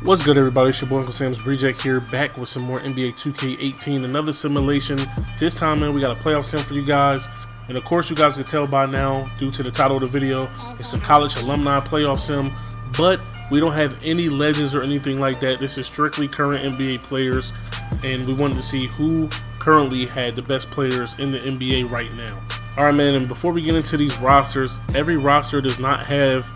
What's good, everybody? It's your boy Uncle Sam's Breejack here, back with some more NBA 2K18, another simulation. This time, man, we got a playoff sim for you guys. And of course, you guys can tell by now, due to the title of the video, it's a college alumni playoff sim. But we don't have any legends or anything like that. This is strictly current NBA players. And we wanted to see who currently had the best players in the NBA right now. Alright, man, and before we get into these rosters, every roster does not have,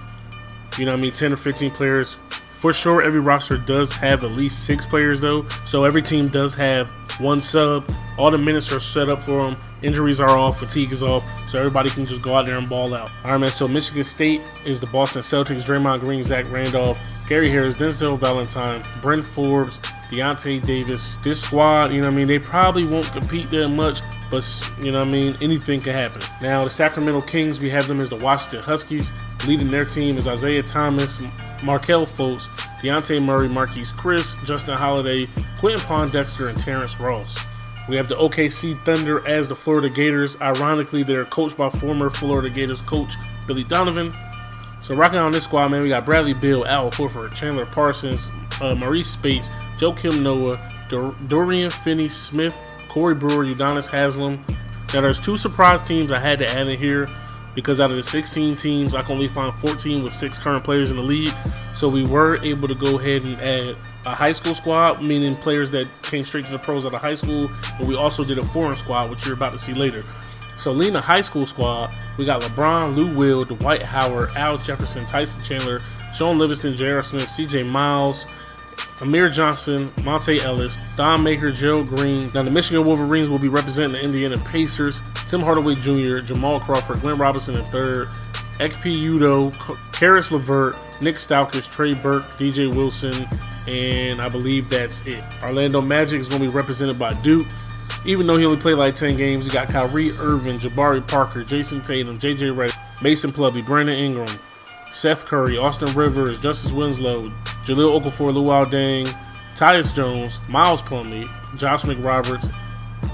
10 or 15 players. For sure, every roster does have at least 6 players, though. So every team does have one sub. All the minutes are set up for them. Injuries are off. Fatigue is off. So everybody can just go out there and ball out. All right, man. So Michigan State is the Boston Celtics. Draymond Green, Zach Randolph, Gary Harris, Denzel Valentine, Brent Forbes, Deontay Davis. This squad, they probably won't compete that much. But, anything can happen. Now, the Sacramento Kings, we have them as the Washington Huskies. Leading their team is Isaiah Thomas, Markelle Fultz, Deontay Murray, Marquise Chris, Justin Holiday, Quentin Pondexter, and Terrence Ross. We have the OKC Thunder as the Florida Gators. Ironically, they're coached by former Florida Gators coach Billy Donovan. So rocking on this squad, man, we got Bradley Beal, Al Horford, Chandler Parsons, Maurice Spates, Joakim Noah, Dorian Finney-Smith, Corey Brewer, Udonis Haslem. Now, there's 2 surprise teams I had to add in here because out of the 16 teams, I can only find 14 with 6 current players in the league. So we were able to go ahead and add a high school squad, meaning players that came straight to the pros out of high school. But we also did a foreign squad, which you're about to see later. So leading the high school squad, we got LeBron, Lou Will, Dwight Howard, Al Jefferson, Tyson Chandler, Sean Livingston, J.R. Smith, CJ Miles, Amir Johnson, Monte Ellis, Don Maker, Gerald Green. Now, the Michigan Wolverines will be representing the Indiana Pacers. Tim Hardaway Jr., Jamal Crawford, Glenn Robinson III, XP Udo, Karis LeVert, Nick Stauskas, Trey Burke, DJ Wilson, and I believe that's it. Orlando Magic is going to be represented by Duke. Even though he only played like 10 games, we got Kyrie Irving, Jabari Parker, Jason Tatum, JJ Redick, Mason Plumlee, Brandon Ingram, Seth Curry, Austin Rivers, Justice Winslow, Jahlil Okafor, Luol Deng, Tyus Jones, Miles Plumlee, Josh McRoberts,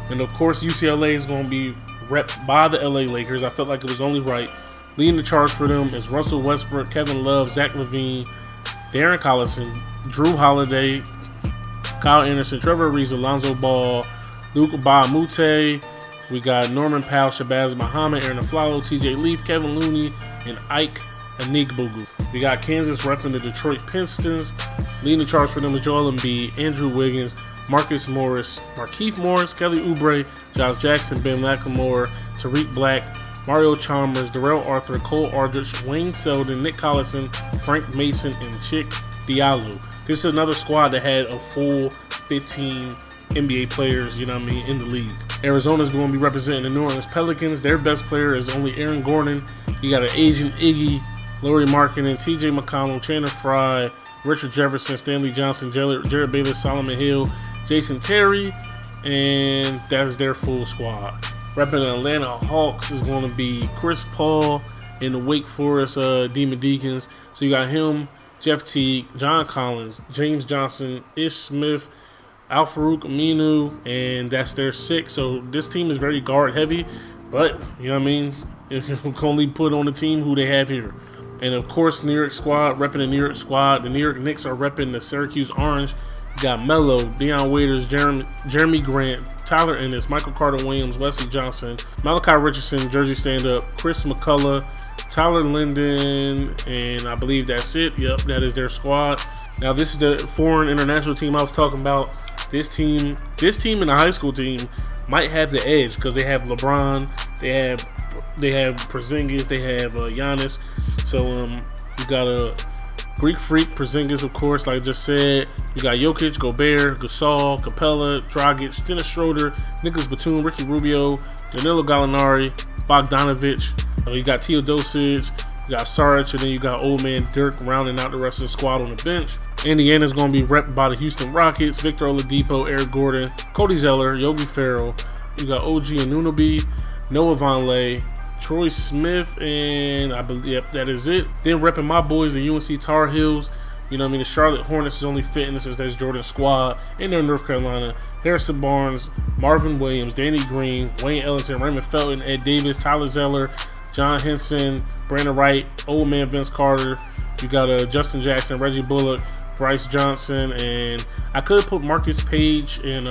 and of course UCLA is going to be repped by the LA Lakers. I felt like it was only right. Leading the charge for them is Russell Westbrook, Kevin Love, Zach LaVine, Darren Collison, Drew Holiday, Kyle Anderson, Trevor Ariza, Alonzo Ball, Luke Bahamute. We got Norman Powell, Shabazz Muhammad, Aaron Aflalo, TJ Leaf, Kevin Looney, and Ike Anigbogu. We got Kansas repping the Detroit Pistons. Leading the charge for them is Joel Embiid, Andrew Wiggins, Marcus Morris, Markieff Morris, Kelly Oubre, Josh Jackson, Ben McLemore, Tariq Black, Mario Chalmers, Darrell Arthur, Cole Aldrich, Wayne Selden, Nick Collison, Frank Mason, and Chick Diallo. This is another squad that had a full 15 NBA players, in the league. Arizona's going to be representing the New Orleans Pelicans. Their best player is only Aaron Gordon. You got an Agent Iggy, Lauri Markkanen, TJ McConnell, Chandler Fry, Richard Jefferson, Stanley Johnson, Jared Bayless, Solomon Hill, Jason Terry, and that's their full squad. Repping the Atlanta Hawks is going to be Chris Paul and the Wake Forest Demon Deacons. So you got him, Jeff Teague, John Collins, James Johnson, Ish Smith, Al-Farouq Aminu, and that's their 6. So this team is very guard heavy, but you can only put on the team who they have here. And of course, New York squad repping the New York squad. The New York Knicks are repping the Syracuse Orange. You got Melo, Deion Waiters, Jeremy Grant, Tyler Ennis, Michael Carter Williams, Wesley Johnson, Malachi Richardson, Jersey Stand-Up, Chris McCullough, Tyler Linden, and I believe that's it. Yep, that is their squad. Now, this is the foreign international team I was talking about. This team and the high school team might have the edge because they have LeBron, they have Porzingis, they have Giannis. So you got a Greek Freak, Porzingis, of course, like I just said. You got Jokic, Gobert, Gasol, Capella, Dragic, Dennis Schroeder, Nicholas Batum, Ricky Rubio, Danilo Gallinari, Bogdanovic. You got Teodosic, you got Saric, and then you got old man Dirk rounding out the rest of the squad on the bench. Indiana's going to be repped by the Houston Rockets, Victor Oladipo, Eric Gordon, Cody Zeller, Yogi Ferrell. You got OG Anunoby, Noah Vonleh, Troy Smith, and I believe that is it. Then repping my boys, the UNC Tar Heels. The Charlotte Hornets is only fitting this as that's Jordan's squad. And they're in North Carolina. Harrison Barnes, Marvin Williams, Danny Green, Wayne Ellington, Raymond Felton, Ed Davis, Tyler Zeller, John Henson, Brandon Wright, old man Vince Carter. You got Justin Jackson, Reggie Bullock, Bryce Johnson, and I could have put Marcus Page and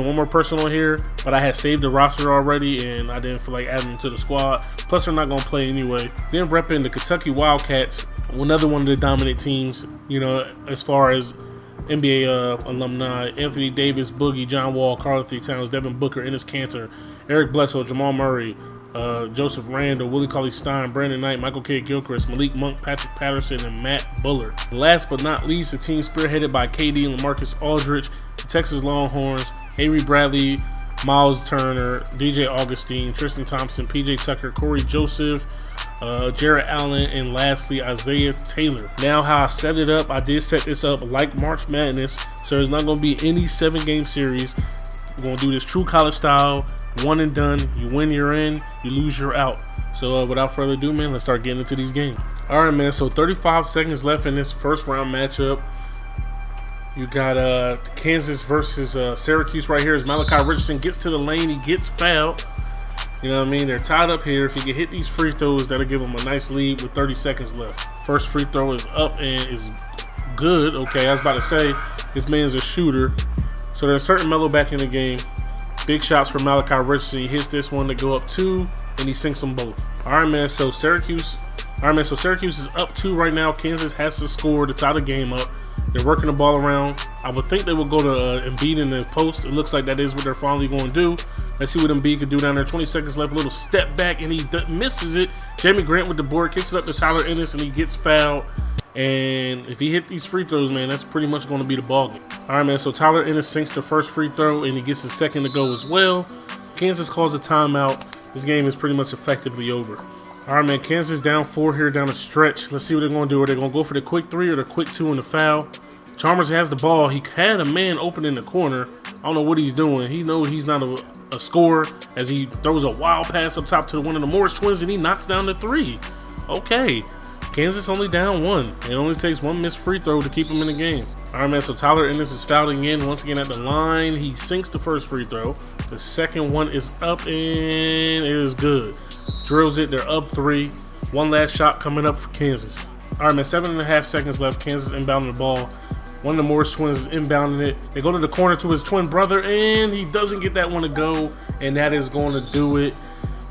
one more person on here, but I had saved the roster already and I didn't feel like adding them to the squad. Plus, they're not going to play anyway. Then repping the Kentucky Wildcats, another one of the dominant teams, you know, as far as NBA alumni. Anthony Davis, Boogie, John Wall, Karl-Anthony Towns, Devin Booker, Enes Kanter, Eric Bledsoe, Jamal Murray, Joseph Randle, Willie Cauley-Stein, Brandon Knight, Michael Kidd-Gilchrist, Malik Monk, Patrick Patterson, and Matt Bullard. Last but not least, the team spearheaded by KD and LaMarcus Aldridge, the Texas Longhorns, Avery Bradley, Miles Turner, DJ Augustine, Tristan Thompson, PJ Tucker, Corey Joseph, Jarrett Allen, and lastly Isaiah Taylor. Now, how I set it up, I did set this up like March Madness, so there's not going to be any 7-game series. We're going to do this true college style, one and done. You win, you're in. You lose, you're out. So without further ado, man, let's start getting into these games. All right, man, so 35 seconds left in this first round matchup. You got Kansas versus Syracuse right here as Malachi Richardson gets to the lane. He gets fouled. You know what I mean? They're tied up here. If he can hit these free throws, that'll give him a nice lead with 30 seconds left. First free throw is up and is good. Okay, I was about to say, this man's a shooter. So there's certain Melo back in the game. Big shots for Malachi Richardson. He hits this one to go up 2, and he sinks them both. All right, man, so Syracuse is up 2 right now. Kansas has to score to tie the game up. They're working the ball around. I would think they will go to Embiid in the post. It looks like that is what they're finally going to do. Let's see what Embiid can do down there. 20 seconds left. A little step back, and he misses it. Jamie Grant with the board. Kicks it up to Tyler Ennis, and he gets fouled. And if he hit these free throws, man, that's pretty much going to be the ball game. All right, man, so Tyler Ennis sinks the first free throw, and he gets his second to go as well. Kansas calls a timeout. This game is pretty much effectively over. All right, man, Kansas down 4 here down the stretch. Let's see what they're going to do. Are they going to go for the quick 3 or the quick 2 in the foul? Chalmers has the ball. He had a man open in the corner. I don't know what he's doing. He knows he's not a scorer as he throws a wild pass up top to one of the Morris twins, and he knocks down the 3. Okay. Kansas only down 1. It only takes 1 missed free throw to keep him in the game. All right, man, so Tyler Ennis is fouled again. Once again at the line. He sinks the first free throw. The second one is up, and it is good. Drills it. They're up 3. One last shot coming up for Kansas. All right, man, 7.5 seconds left. Kansas inbounding the ball. One of the Morris twins is inbounding it. They go to the corner to his twin brother, and he doesn't get that one to go, and that is going to do it.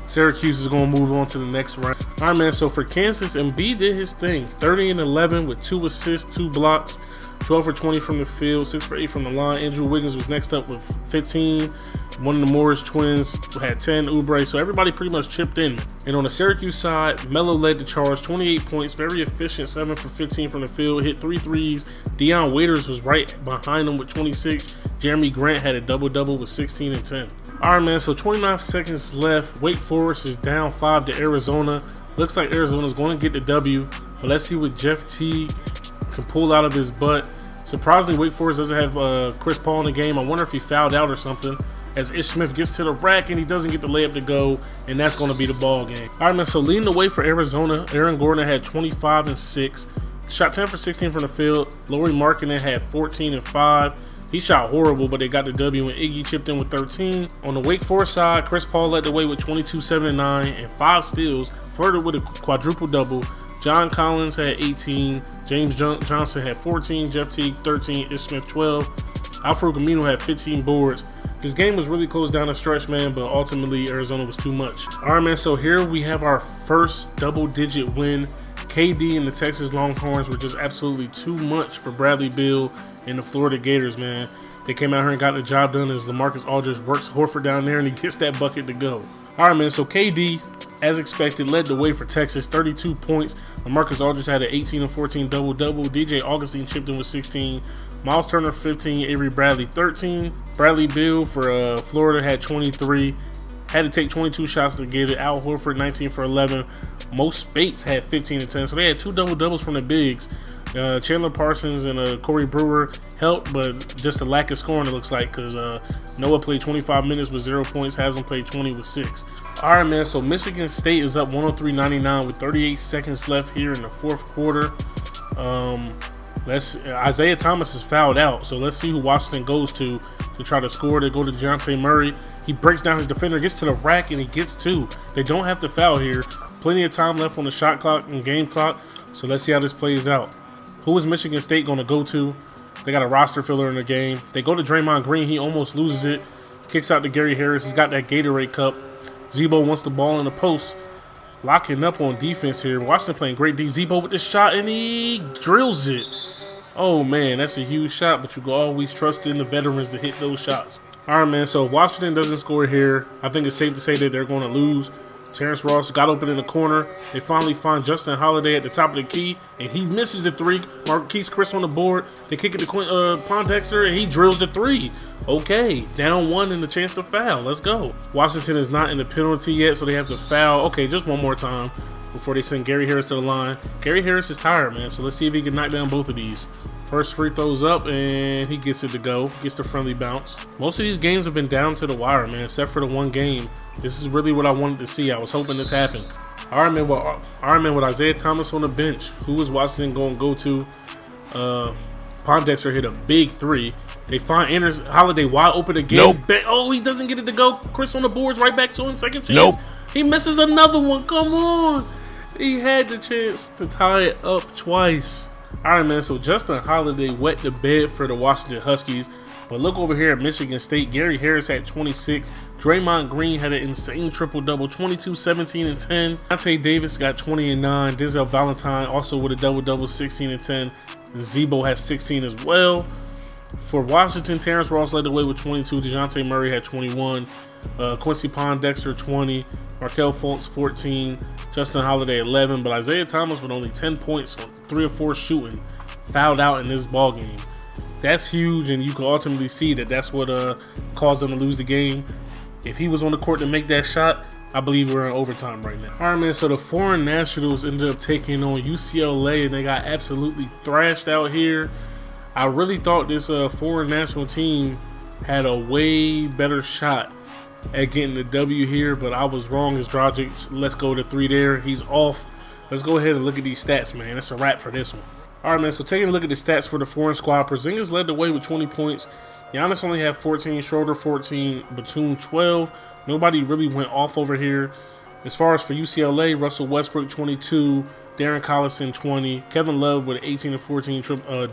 Syracuse is going to move on to the next round. All right, man, so for Kansas, Embiid did his thing. 30 and 11 with 2 assists, 2 blocks, 12 for 20 from the field, 6 for 8 from the line. Andrew Wiggins was next up with 15. One of the Morris twins had 10, Oubre, so everybody pretty much chipped in. And on the Syracuse side, Melo led the charge, 28 points, very efficient, 7 for 15 from the field, hit 3 threes. Deion Waiters was right behind him with 26. Jeremy Grant had a double-double with 16 and 10. All right, man, so 29 seconds left. Wake Forest is down 5 to Arizona. Looks like Arizona's going to get the W, but let's see what Jeff Teague can pull out of his butt. Surprisingly, Wake Forest doesn't have Chris Paul in the game. I wonder if he fouled out or something, as Ish Smith gets to the rack and he doesn't get the layup to go, and that's going to be the ball game. All right, man, so leading the way for Arizona, Aaron Gordon had 25 and 6. Shot 10 for 16 from the field. Lauri Markkanen had 14 and 5. He shot horrible, but they got the W when Iggy chipped in with 13. On the Wake Forest side, Chris Paul led the way with 22, 7, and 9, and 5 steals, flirted with a quadruple-double. John Collins had 18, James Johnson had 14, Jeff Teague 13, Ish Smith 12, Alfredo Camino had 15 boards. This game was really close down the stretch, man, but ultimately Arizona was too much. All right, man, so here we have our first double-digit win. KD and the Texas Longhorns were just absolutely too much for Bradley Beal and the Florida Gators, man. They came out here and got the job done as LaMarcus Aldridge works Horford down there and he gets that bucket to go. All right, man, so KD, as expected, led the way for Texas, 32 points. LaMarcus Aldridge had an 18 and 14 double-double. DJ Augustine chipped in with 16. Miles Turner, 15. Avery Bradley, 13. Bradley Beal for Florida had 23. Had to take 22 shots to get it. Al Horford, 19 for 11. Most Spates had 15 and 10. So they had 2 double-doubles from the bigs. Chandler Parsons and Corey Brewer helped, but just a lack of scoring, it looks like, because Noah played 25 minutes with 0 points. Haslam played 20 with 6. All right, man, so Michigan State is up 103-99 with 38 seconds left here in the fourth quarter. Isaiah Thomas is fouled out, so let's see who Washington goes to try to score. They go to Dejounte Murray. He breaks down his defender, gets to the rack, and he gets 2. They don't have to foul here. Plenty of time left on the shot clock and game clock, so let's see how this plays out. Who is Michigan State going to go to? They got a roster filler in the game. They go to Draymond Green. He almost loses it. Kicks out to Gary Harris. He's got that Gatorade cup. Zebo wants the ball in the post. Locking up on defense here. Washington playing great D. Zebo with the shot, and he drills it. Oh, man, that's a huge shot, but you can always trust in the veterans to hit those shots. All right, man, so if Washington doesn't score here, I think it's safe to say that they're going to lose. Terrence Ross got open in the corner. They finally find Justin Holiday at the top of the key, and he misses the 3. Marquise Chris on the board. They kick it to Pondexter, and he drills the 3. Okay, down 1 and a chance to foul. Let's go. Washington is not in the penalty yet, so they have to foul. Okay, just one more time before they send Gary Harris to the line. Gary Harris is tired, man, so let's see if he can knock down both of these. First free throws up, and he gets it to go. Gets the friendly bounce. Most of these games have been down to the wire, man, except for the one game. This is really what I wanted to see. I was hoping this happened. All right, man, with Isaiah Thomas on the bench, who is Washington going to go to? Pondexter hit a big 3. They find Anders Holiday wide open again. Nope. Oh, he doesn't get it to go. Chris on the boards, right back to him. Second chance. Nope. He misses another one. Come on. He had the chance to tie it up twice. All right, man, so Justin Holiday wet the bed for the Washington Huskies. But look over here at Michigan State. Gary Harris had 26. Draymond Green had an insane triple-double, 22, 17, and 10. Dejounte Davis got 20 and 9. Denzel Valentine also with a double-double, 16 and 10. Zebo has 16 as well. For Washington, Terrence Ross led the way with 22. Dejounte Murray had 21. Quincy Pondexter 20. Markelle Fultz 14. Justin Holiday 11. But Isaiah Thomas with only 10 points on 3 or 4 shooting fouled out in this ball game. That's huge, and you can ultimately see that that's what caused them to lose the game. If he was on the court to make that shot, I believe we're in overtime right now. All right, man, so the foreign nationals ended up taking on UCLA, and they got absolutely thrashed out here. I really thought this foreign national team had a way better shot at getting the W here, but I was wrong as Dragic. Let's go to 3 there. He's off. Let's go ahead and look at these stats, man. That's a wrap for this one. All right, man, so taking a look at the stats for the foreign squad, Porzingis led the way with 20 points. Giannis only had 14, Schroeder 14, Batum 12. Nobody really went off over here. As far as for UCLA, Russell Westbrook 22, Darren Collison 20, Kevin Love with 18 and 14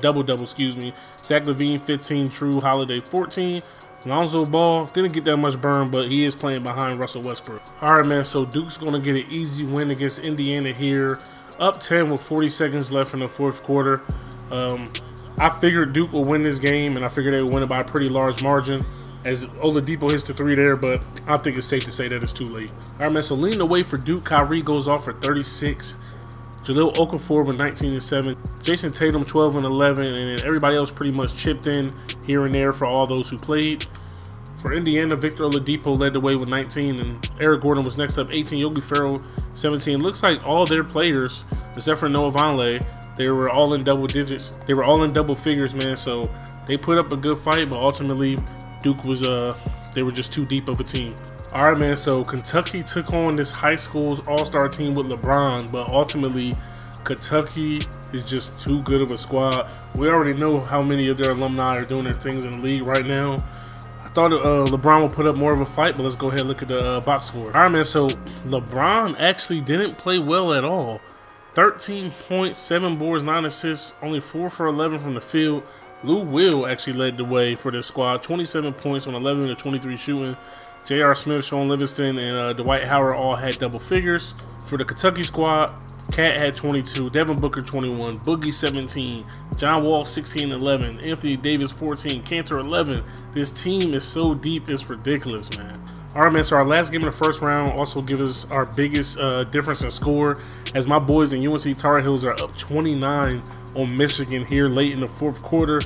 double-double, Zach LaVine 15, Drew Holiday 14. Lonzo Ball didn't get that much burn, but he is playing behind Russell Westbrook. All right, man, so Duke's going to get an easy win against Indiana here. Up 10 with 40 seconds left in the fourth quarter. I figured Duke will win this game, and I figured they would win it by a pretty large margin as Oladipo hits the 3 there, but I think it's safe to say that it's too late. All right, man, so leading the way for Duke, Kyrie goes off for 36. Jahlil Okafor with 19 and 7. Jason Tatum 12 and 11, and then everybody else pretty much chipped in here and there for all those who played. For Indiana, Victor Oladipo led the way with 19, and Eric Gordon was next up, 18. Yogi Ferrell, 17. Looks like all their players, except for Noah Vonleh, they were all in double digits. They were all in double figures, man, so they put up a good fight, but ultimately Duke was, they were just too deep of a team. All right, man, so Kentucky took on this high school all-star team with LeBron, but ultimately Kentucky is just too good of a squad. We already know how many of their alumni are doing their things in the league right now. I thought LeBron would put up more of a fight, but let's go ahead and look at the box score. All right, man, so LeBron actually didn't play well at all. 13 points, 7 boards, 9 assists, only 4 for 11 from the field. Lou Will actually led the way for this squad, 27 points on 11 to 23 shooting. J.R. Smith, Sean Livingston, and Dwight Howard all had double figures. For the Kentucky squad, Cat had 22, Devin Booker 21, Boogie 17, John Wall 16 11, Anthony Davis 14, Cantor 11. This team is so deep, it's ridiculous, man. All right, man, so our last game in the first round also gives us our biggest difference in score, as my boys in UNC Tar Heels are up 29 on Michigan here late in the fourth quarter.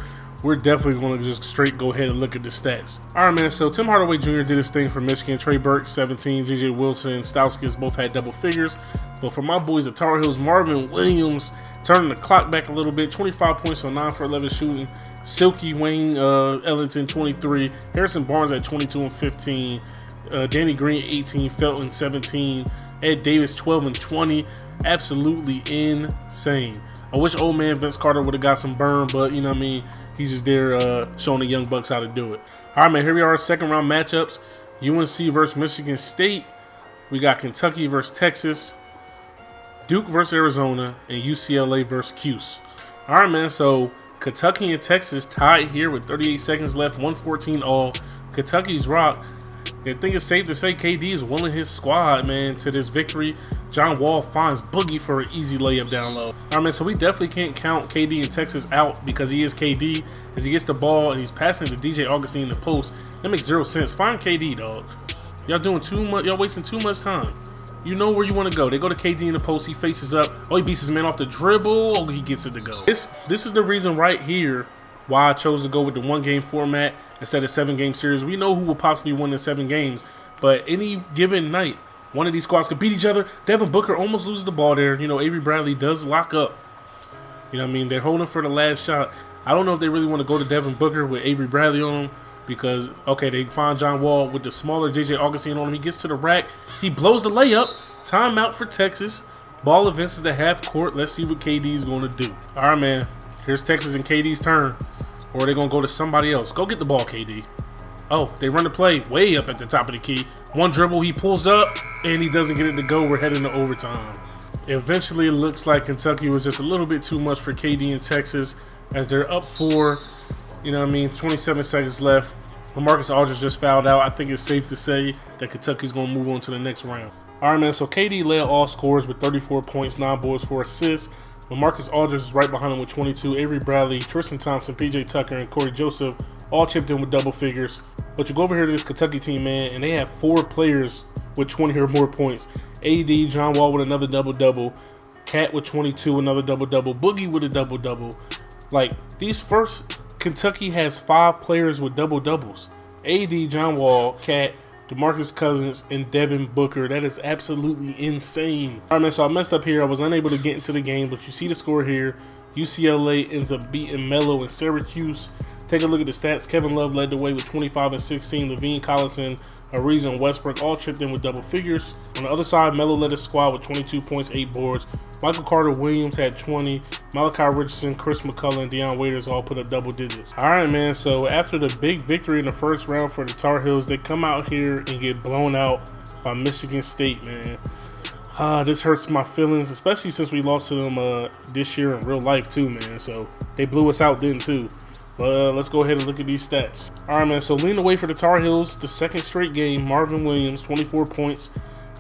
We're definitely going to just straight go ahead and look at the stats. All right, man, so Tim Hardaway Jr. did his thing for Michigan. Trey Burke, 17. J.J. Wilson, Stauskas both had double figures. But for my boys at Tar Heels, Marvin Williams turning the clock back a little bit. 25 points on 9 for 11 shooting. Silky Wayne Ellington, 23. Harrison Barnes at 22 and 15. Danny Green, 18. Felton, 17. Ed Davis, 12 and 20. Absolutely insane. I wish old man Vince Carter would have got some burn, but you know what I mean, he's just there showing the young bucks how to do it. All right, man, here we are, second round matchups. UNC versus Michigan State. We got Kentucky versus Texas, Duke versus Arizona, and UCLA versus Cuse. All right, man, so Kentucky and Texas tied here with 38 seconds left, 114 all. Kentucky's rock. I think it's safe to say KD is willing his squad, man, to this victory. John Wall finds Boogie for an easy layup down low. All right, man, so we definitely can't count KD and Texas out because he is KD. As he gets the ball and he's passing to DJ Augustine in the post, that makes zero sense. Find KD, dog. Y'all doing too much. Y'all wasting too much time. You know where you want to go. They go to KD in the post. He faces up. Oh, he beats his man off the dribble. Oh, he gets it to go. This is the reason right here why I chose to go with the 1-game format instead of 7-game series. We know who will possibly win in 7 games, but any given night, one of these squads could beat each other. Devin Booker almost loses the ball there. You know, Avery Bradley does lock up. You know what I mean? They're holding for the last shot. I don't know if they really want to go to Devin Booker with Avery Bradley on him because, okay, they find John Wall with the smaller DJ Augustine on him. He gets to the rack. He blows the layup. Timeout for Texas. Ball advances to half court. Let's see what KD is going to do. All right, man. Here's Texas and KD's turn. Or are they going to go to somebody else? Go get the ball, KD. Oh, they run the play way up at the top of the key. One dribble, he pulls up, and he doesn't get it to go. We're heading to overtime. Eventually, it looks like Kentucky was just a little bit too much for KD and Texas as they're up 4. You know what I mean? 27 seconds left. LaMarcus Aldridge just fouled out. I think it's safe to say that Kentucky's going to move on to the next round. All right, man, so KD led all scorers with 34 points, 9 boards, 4 assists. LaMarcus Aldridge is right behind him with 22. Avery Bradley, Tristan Thompson, PJ Tucker, and Corey Joseph all chipped in with double figures. But you go over here to this Kentucky team, man, and they have 4 players with 20 or more points. AD, John Wall with another double-double. Cat with 22, another double-double. Boogie with a double-double. Like, these first, Kentucky has 5 players with double-doubles. AD, John Wall, Cat, DeMarcus Cousins, and Devin Booker. That is absolutely insane. All right, man, so I messed up here. I was unable to get into the game, but you see the score here. UCLA ends up beating Melo and Syracuse. Take a look at the stats. Kevin Love led the way with 25 and 16. Levine Collison, Ariza, and Westbrook all chipped in with double figures. On the other side, Melo led his squad with 22 points, 8 boards. Michael Carter-Williams had 20. Malachi Richardson, Chris McCullough, and Deion Waiters all put up double digits. All right, man, so after the big victory in the first round for the Tar Heels, they come out here and get blown out by Michigan State, man. This hurts my feelings, especially since we lost to them this year in real life too, man. So they blew us out then too. But let's go ahead and look at these stats. All right, man, so leading the way for the Tar Heels, the second straight game, Marvin Williams, 24 points.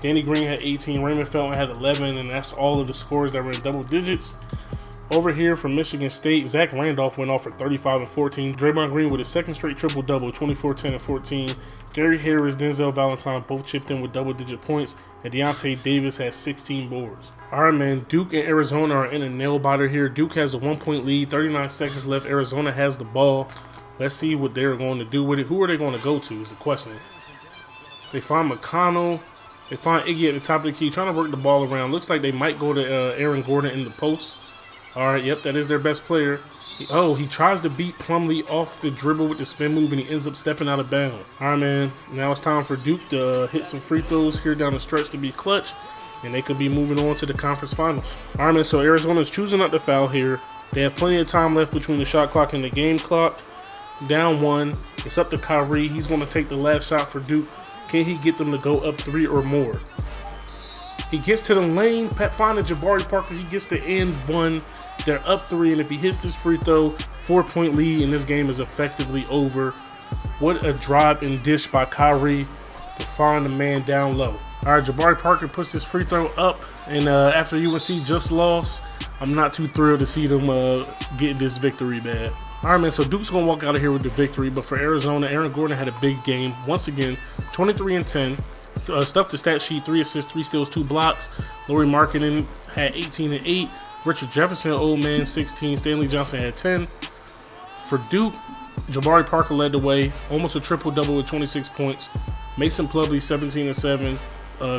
Danny Green had 18, Raymond Felton had 11, and that's all of the scores that were in double digits. Over here from Michigan State, Zach Randolph went off for 35 and 14. Draymond Green with his second straight triple-double, 24, 10, and 14. Gary Harris, Denzel Valentine both chipped in with double-digit points, and Deontay Davis had 16 boards. All right, man, Duke and Arizona are in a nail-biter here. Duke has a 1-point lead, 39 seconds left. Arizona has the ball. Let's see what they're going to do with it. Who are they going to go to is the question. They find McConnell. They find Iggy at the top of the key, trying to work the ball around. Looks like they might go to Aaron Gordon in the post. All right, yep, that is their best player. He tries to beat Plumlee off the dribble with the spin move, and he ends up stepping out of bounds. All right, man, now it's time for Duke to hit some free throws here down the stretch to be clutch, and they could be moving on to the conference finals. All right, man, so Arizona's choosing not to foul here. They have plenty of time left between the shot clock and the game clock. Down 1. It's up to Kyrie. He's going to take the last shot for Duke. Can he get them to go up 3 or more? He gets to the lane. Pat Fine and Jabari Parker. He gets to end 1. They're up 3, and if he hits this free throw, 4-point lead, and this game is effectively over. What a drive and dish by Kyrie to find the man down low. All right, Jabari Parker puts his free throw up, and after UNC just lost, I'm not too thrilled to see them get this victory, man. All right, man, so Duke's going to walk out of here with the victory, but for Arizona, Aaron Gordon had a big game. Once again, 23 and 10. Stuffed the stat sheet, 3 assists, 3 steals, 2 blocks. Lauri Markkanen had 18 and 8. Richard Jefferson, old man, 16. Stanley Johnson had 10. For Duke, Jabari Parker led the way, almost a triple-double with 26 points. Mason Plumlee, 17 and 7.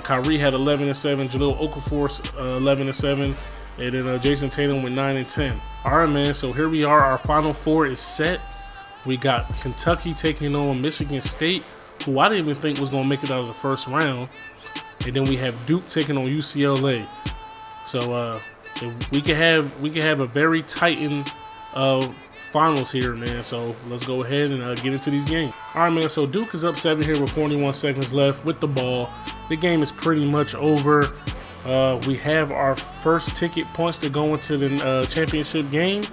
Kyrie had 11 and 7. Jahlil Okafor, 11 and 7. And then Jason Tatum with 9 and 10. All right, man, so here we are. Our Final Four is set. We got Kentucky taking on Michigan State, who I didn't even think was going to make it out of the first round. And then we have Duke taking on UCLA. So we can have a very tightened finals here, man. So let's go ahead and get into these games. All right, man. So Duke is up 7 here with 41 seconds left with the ball. The game is pretty much over. We have our first ticket points to go into the championship game.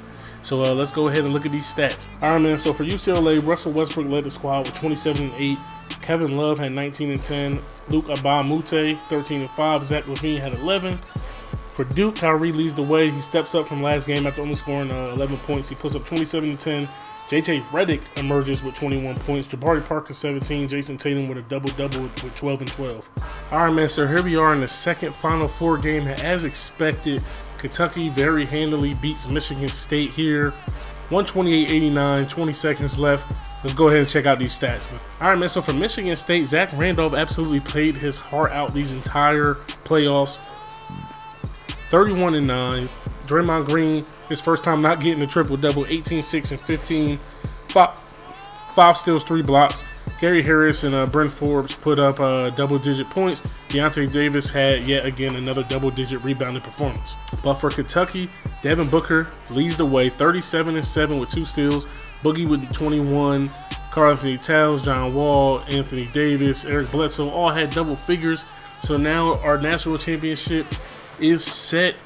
So let's go ahead and look at these stats. All right, man. So for UCLA, Russell Westbrook led the squad with 27 and 8. Kevin Love had 19 and 10. Luke Abamute 13 and 5. Zach LaVine had 11. For Duke, Kyrie leads the way. He steps up from last game after only scoring 11 points. He puts up 27 and 10. JJ Redick emerges with 21 points. Jabari Parker 17. Jason Tatum with a double-double with 12 and 12. All right, man. So here we are in the second Final Four game. As expected, Kentucky very handily beats Michigan State here. 128-89, 20 seconds left. Let's go ahead and check out these stats, man. All right, man. So for Michigan State, Zach Randolph absolutely played his heart out these entire playoffs. 31 and 9. Draymond Green, his first time not getting a triple-double, 18, 6, and 15. 5 steals, 3 blocks. Gary Harris and Brent Forbes put up double-digit points. Deontay Davis had yet again another double-digit rebounding performance. But for Kentucky, Devin Booker leads the way, 37 and 7 with 2 steals. Boogie with 21. Karl Anthony Towns, John Wall, Anthony Davis, Eric Bledsoe all had double figures. So now our national championship is set.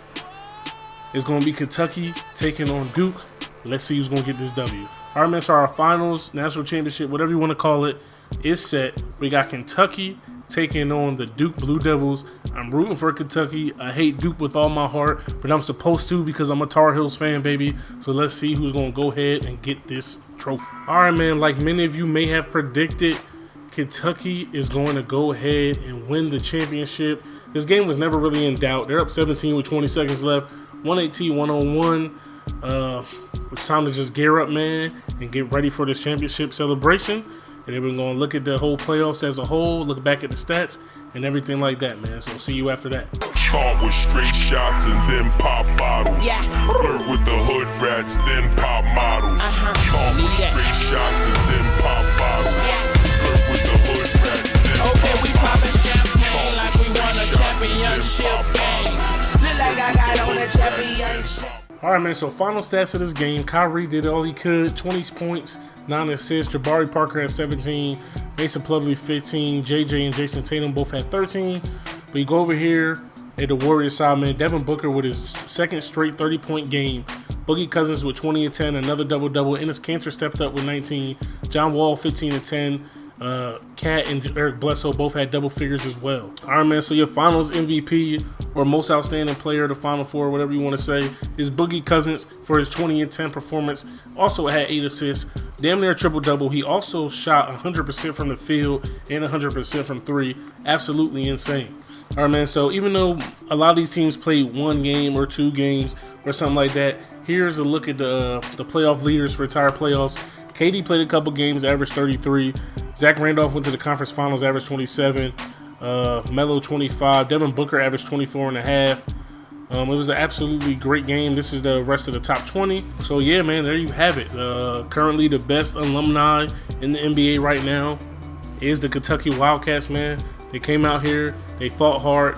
It's going to be Kentucky taking on Duke. Let's see who's going to get this W. All right, man, so our finals, national championship, whatever you want to call it, is set. We got Kentucky taking on the Duke Blue Devils. I'm rooting for Kentucky. I hate Duke with all my heart, but I'm supposed to because I'm a Tar Heels fan, baby. So let's see who's going to go ahead and get this trophy. All right, man, like many of you may have predicted, Kentucky is going to go ahead and win the championship. This game was never really in doubt. They're up 17 with 20 seconds left. 118-101. It's time to just gear up, man, and get ready for this championship celebration. And then we're going to look at the whole playoffs as a whole, look back at the stats, and everything like that, man. So see you after that. Start with straight shots and then pop bottles. Yeah. Flirt with the hood rats, then pop models. Start with straight shots and then pop bottles. Yeah. Flirt with the hood rats, then okay, we poppin' champagne like we won a championship game. Look like I got on a championship. All right, man, so final stats of this game. Kyrie did all he could, 20 points, 9 assists. Jabari Parker had 17. Mason Plumlee 15. JJ and Jason Tatum both had 13. But you go over here at the Warriors side, man, Devin Booker with his second straight 30-point game. Boogie Cousins with 20 and 10, another double-double. Enes Kanter stepped up with 19. John Wall 15 and 10. Cat and Eric Bledsoe both had double figures as well. All right, man, so your finals MVP or most outstanding player of the Final Four, whatever you want to say, is Boogie Cousins for his 20 and 10 performance. Also had 8 assists, damn near triple-double. He also shot 100% from the field and 100% from 3. Absolutely insane. All right, man, so even though a lot of these teams played 1 game or 2 games or something like that, here's a look at the playoff leaders for entire playoffs. KD played a couple games, averaged 33. Zach Randolph went to the conference finals, averaged 27. Melo 25. Devin Booker averaged 24 and a half. It was an absolutely great game. This is the rest of the top 20. So yeah, man, there you have it. Currently the best alumni in the NBA right now is the Kentucky Wildcats, man. They came out here, they fought hard,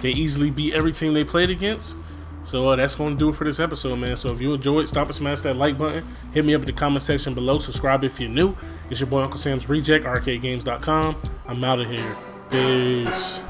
they easily beat every team they played against. So that's going to do it for this episode, man. So if you enjoyed, stop and smash that like button. Hit me up in the comment section below. Subscribe if you're new. It's your boy Uncle Sam's Reject, arcadegames.com. I'm out of here. Peace.